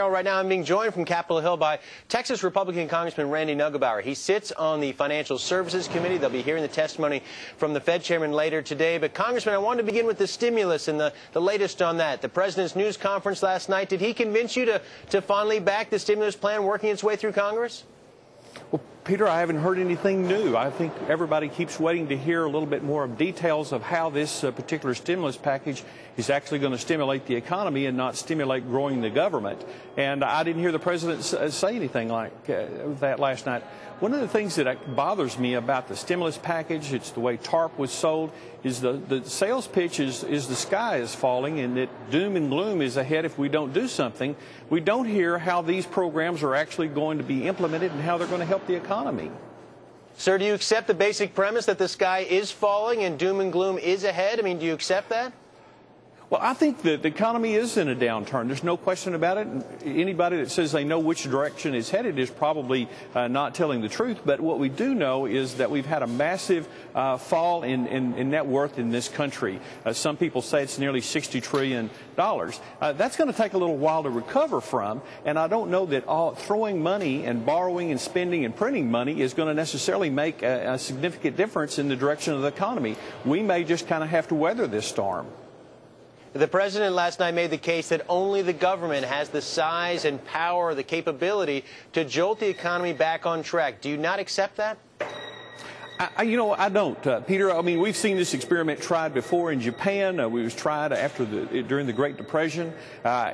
Right now, I'm being joined from Capitol Hill by Texas Republican Congressman Randy Neugebauer. He sits on the Financial Services Committee. They'll be hearing the testimony from the Fed chairman later today. But, Congressman, I wanted to begin with the stimulus and the latest on that. The president's news conference last night, did he convince you to finally back the stimulus plan working its way through Congress? Well, Peter, I haven't heard anything new. I think everybody keeps waiting to hear a little bit more of details of how this particular stimulus package is actually going to stimulate the economy and not stimulate growing the government. And I didn't hear the president say anything like that last night. One of the things that bothers me about the stimulus package, it's the way TARP was sold, is the sales pitch is the sky is falling and that doom and gloom is ahead if we don't do something. We don't hear how these programs are actually going to be implemented and how they're going to help the economy. Sir, do you accept the basic premise that the sky is falling and doom and gloom is ahead? I mean, do you accept that? Well, I think that the economy is in a downturn. There's no question about it. Anybody that says they know which direction it's headed is probably not telling the truth. But what we do know is that we've had a massive fall in net worth in this country. Some people say it's nearly $60 trillion. That's going to take a little while to recover from. And I don't know that throwing money and borrowing and spending and printing money is going to necessarily make a significant difference in the direction of the economy. We may just kind of have to weather this storm. The president last night made the case that only the government has the size and power, the capability to jolt the economy back on track. Do you not accept that? I don't, Peter. I mean, we've seen this experiment tried before in Japan. It was tried during the Great Depression.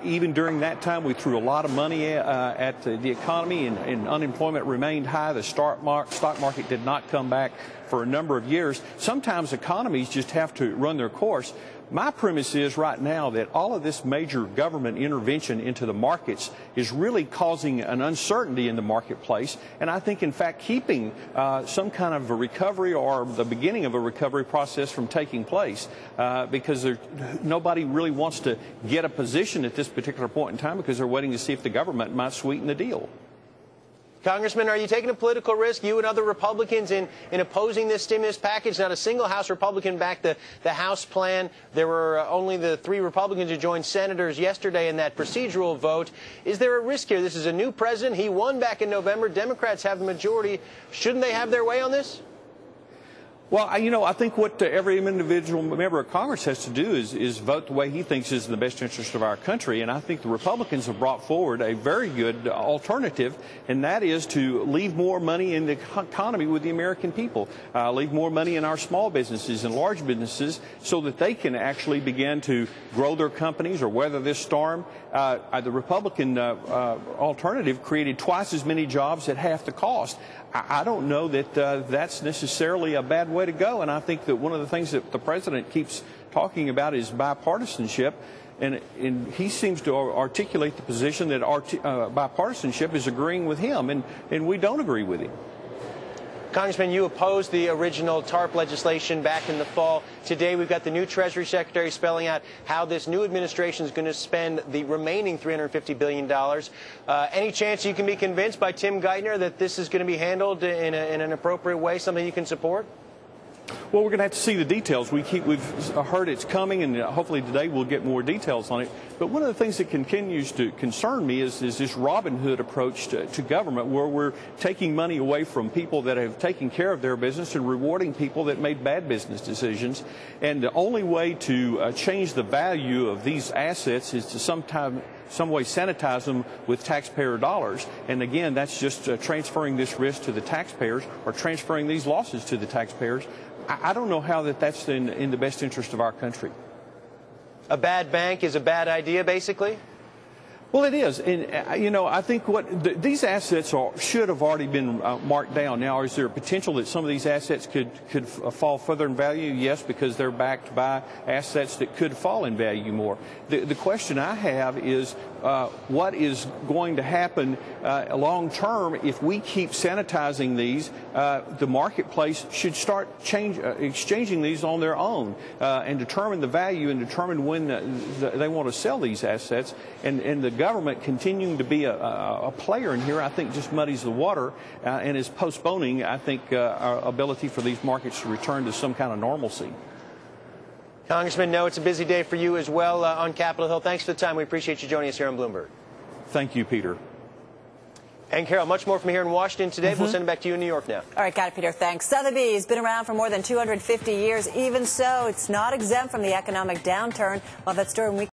Even during that time, we threw a lot of money at the economy, and unemployment remained high. The stock market did not come back for a number of years. Sometimes economies just have to run their course. My premise is right now that all of this major government intervention into the markets is really causing an uncertainty in the marketplace, and I think, in fact, keeping some kind of a recovery or the beginning of a recovery process from taking place because nobody really wants to get a position at this particular point in time because they're waiting to see if the government might sweeten the deal. Congressman, are you taking a political risk, you and other Republicans, in opposing this stimulus package? Not a single House Republican backed the House plan. There were only the 3 Republicans who joined senators yesterday in that procedural vote. Is there a risk here? This is a new president. He won back in November. Democrats have the majority. Shouldn't they have their way on this? Well, I think what every individual member of Congress has to do is vote the way he thinks is in the best interest of our country. And I think the Republicans have brought forward a very good alternative, and that is to leave more money in the economy with the American people, leave more money in our small businesses and large businesses so that they can actually begin to grow their companies or weather this storm. The Republican alternative created twice as many jobs at half the cost. I don't know that that's necessarily a bad way to go, and I think that one of the things that the president keeps talking about is bipartisanship, and he seems to articulate the position that bipartisanship is agreeing with him, and we don't agree with him. Congressman, you opposed the original TARP legislation back in the fall. Today we've got the new Treasury Secretary spelling out how this new administration is going to spend the remaining $350 billion. Any chance you can be convinced by Tim Geithner that this is going to be handled in an appropriate way, something you can support? Well, we're going to have to see the details. We've heard it's coming, and hopefully today we'll get more details on it. But one of the things that continues to concern me is this Robin Hood approach to government, where we're taking money away from people that have taken care of their business and rewarding people that made bad business decisions. And the only way to change the value of these assets is to some way sanitize them with taxpayer dollars. And again, that's just transferring this risk to the taxpayers or transferring these losses to the taxpayers. I don't know how that's in the best interest of our country. A bad bank is a bad idea, basically? Well, it is. And, I think these assets should have already been marked down. Now, is there a potential that some of these assets could fall further in value? Yes, because they're backed by assets that could fall in value more. The question I have is what is going to happen long term if we keep sanitizing these? The marketplace should start exchanging these on their own and determine the value and determine when they want to sell these assets. And the government continuing to be a player in here, I think, just muddies the water and is postponing, I think, our ability for these markets to return to some kind of normalcy. Congressman, no, it's a busy day for you as well on Capitol Hill. Thanks for the time. We appreciate you joining us here on Bloomberg. Thank you, Peter. And Carol, much more from here in Washington today. We'll send it back to you in New York now. All right, got it, Peter. Thanks. Sotheby's been around for more than 250 years. Even so, it's not exempt from the economic downturn. Well, that story